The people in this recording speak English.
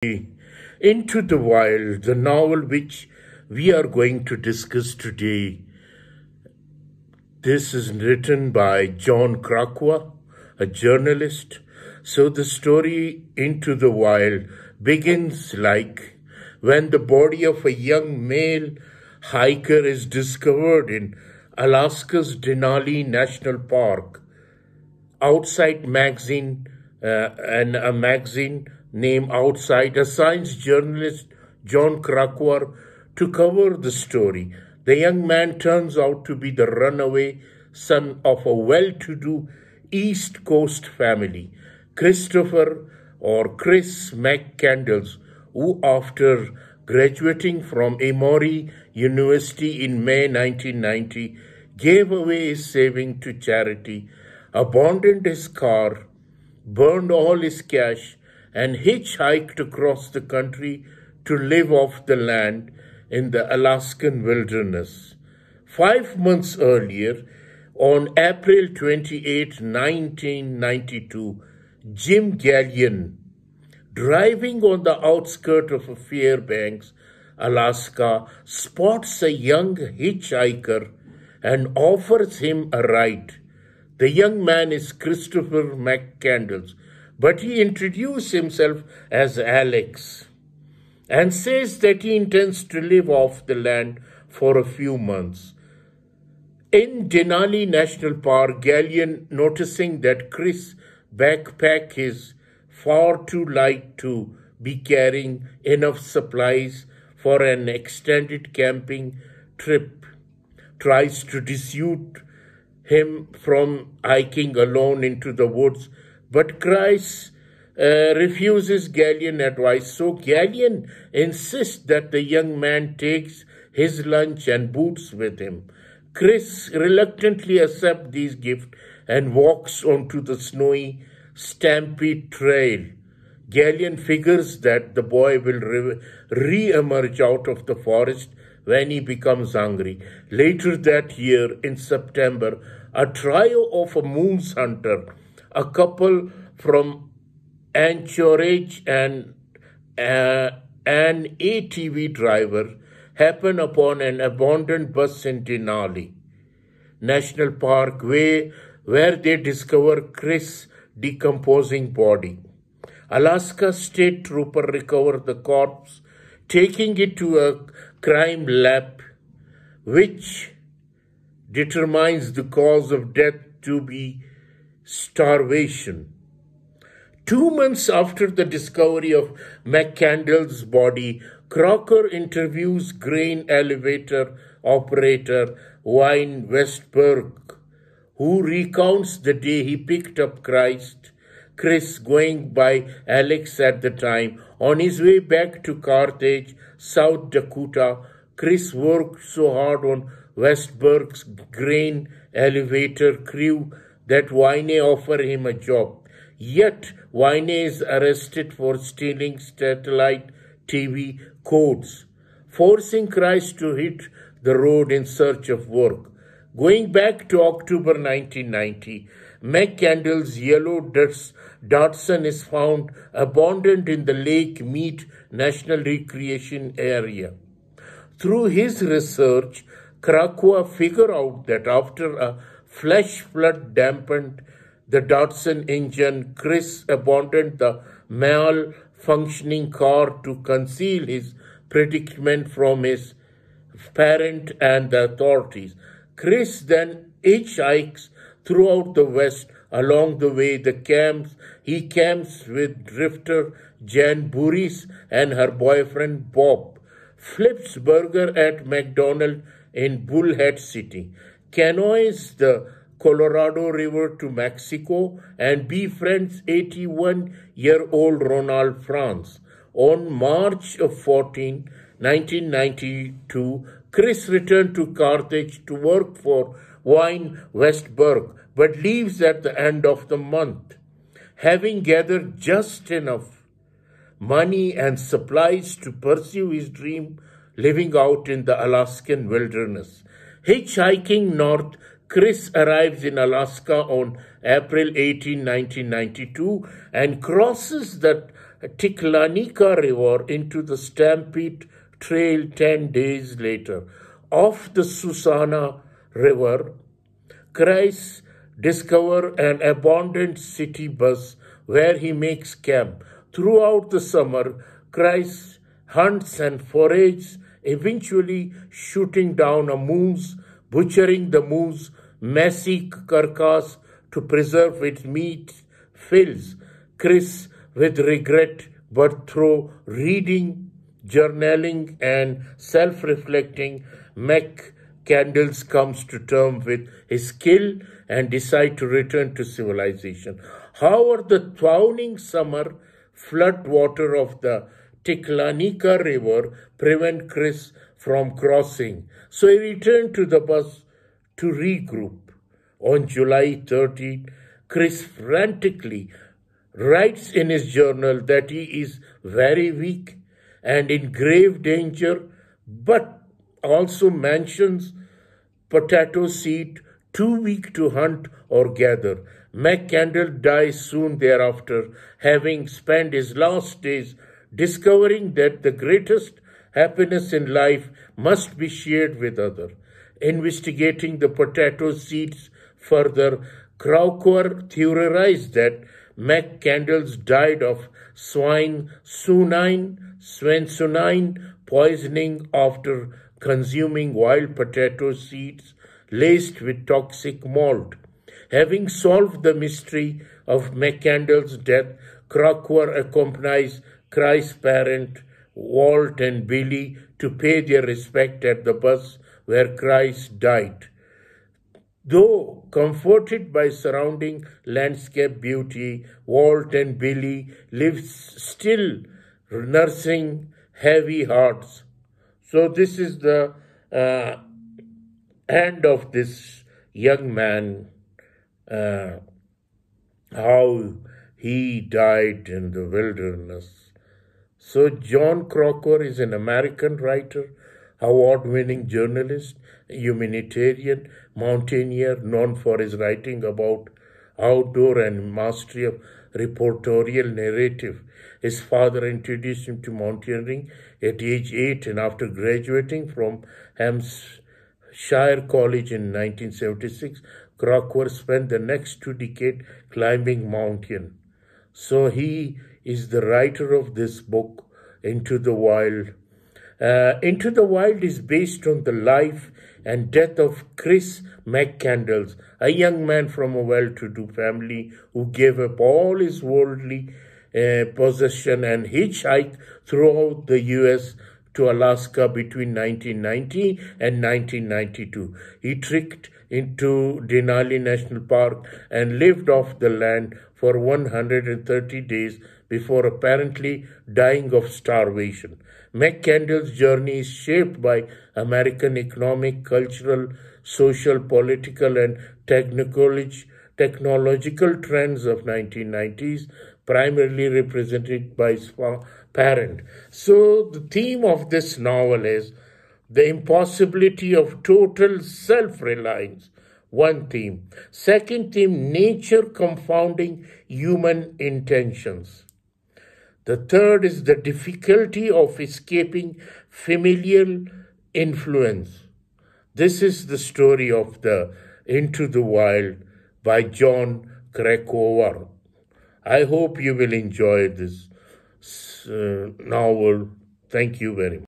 Into the Wild, the novel which we are going to discuss today. This is written by Jon Krakauer, a journalist. So the story Into the Wild begins like when the body of a young male hiker is discovered in Alaska's Denali National Park. Outside magazine and a magazine named Outside assigns journalist Jon Krakauer to cover the story. The young man turns out to be the runaway son of a well-to-do East Coast family, Christopher or Chris McCandles, who after graduating from Emory University in May 1990 gave away his savings to charity, abandoned his car, burned all his cash, and hitchhiked across the country to live off the land in the Alaskan wilderness. 5 months earlier, on April 28, 1992, Jim Gallion, driving on the outskirts of Fairbanks, Alaska, spots a young hitchhiker and offers him a ride. The young man is Christopher McCandles, but he introduces himself as Alex and says that he intends to live off the land for a few months. In Denali National Park, Gallion, noticing that Chris' backpack is far too light to be carrying enough supplies for an extended camping trip, tries to dissuade him from hiking alone into the woods, but Chris refuses Gallion's advice, so Gallion insists that the young man takes his lunch and boots with him. Chris reluctantly accepts these gifts and walks onto the snowy Stampede Trail. Gallion figures that the boy will re-emerge out of the forest when he becomes hungry. Later that year, in September, a trio of a moose hunter, a couple from Anchorage and an ATV driver happen upon an abandoned bus in Denali National Park where they discover Chris' decomposing body. Alaska State Trooper recover the corpse, taking it to a crime lab, which determines the cause of death to be starvation. 2 months after the discovery of McCandles' body, Crocker interviews grain elevator operator Wayne Westberg, who recounts the day he picked up Chris, going by Alex at the time. On his way back to Carthage, South Dakota, Chris worked so hard on Westberg's grain elevator crew that Wayne offered him a job. Yet, Wayne is arrested for stealing satellite TV codes, forcing Chris to hit the road in search of work. Going back to October 1990, McCandles' yellow Datsun is found abandoned in the Lake Mead National Recreation Area. Through his research, Krakauer figured out that after a flash flood dampened the Datsun engine, Chris abandoned the malfunctioning car to conceal his predicament from his parent and the authorities. Chris then hitchhikes throughout the West. Along the way, he camps with drifter Jan Burris and her boyfriend Bob, flips burger at McDonald's in Bullhead City, canoes the Colorado River to Mexico, and befriends 81-year-old Ronald France. On March 14, 1992, Chris returned to Carthage to work for Wayne Westberg, but leaves at the end of the month, having gathered just enough money and supplies to pursue his dream living out in the Alaskan wilderness. Hitchhiking north, Chris arrives in Alaska on April 18, 1992 and crosses the Tiklanika River into the Stampede Trail 10 days later. Off the Susana River, Chris discovers an abandoned city bus where he makes camp. Throughout the summer, Chris hunts and forages, eventually shooting down a moose, butchering the moose, messy carcass to preserve its meat, fills Chris with regret, but through reading, journaling, and self-reflecting, McCandles comes to terms with his skill and decides to return to civilization. However, the thawing summer flood water of the Tiklanika River prevent Chris from crossing, so he returned to the bus to regroup. On July 13, Chris frantically writes in his journal that he is very weak and in grave danger, but also mentions potato seed, too weak to hunt or gather. McCandle dies soon thereafter, having spent his last days discovering that the greatest happiness in life must be shared with others. Investigating the potato seeds further, Krakauer theorized that McCandles died of swansonine poisoning after consuming wild potato seeds laced with toxic malt. Having solved the mystery of McCandles' death, Krakauer accompanies Christ's parents, Walt and Billy, to pay their respect at the bus where Christ died. Though comforted by surrounding landscape beauty, Walt and Billy live still nursing heavy hearts. So this is the end of this young man, how he died in the wilderness. So Jon Krakauer is an American writer, award-winning journalist, humanitarian, mountaineer known for his writing about outdoor and mastery of reportorial narrative. His father introduced him to mountaineering at age 8, and after graduating from Hampshire College in 1976, Krakauer spent the next 2 decades climbing mountain. So he is the writer of this book, Into the Wild. Into the Wild is based on the life and death of Chris McCandles, a young man from a well-to-do family who gave up all his worldly possession and hitchhiked throughout the U.S. to Alaska between 1990 and 1992. He trekked into Denali National Park and lived off the land for 130 days before apparently dying of starvation. McCandles' journey is shaped by American economic, cultural, social, political, and technological trends of 1990s, primarily represented by his parent. So the theme of this novel is the impossibility of total self-reliance. One theme. Second theme, nature confounding human intentions. The third is the difficulty of escaping familial influence. This is the story of the Into the Wild by Jon Krakauer. I hope you will enjoy this novel. Thank you very much.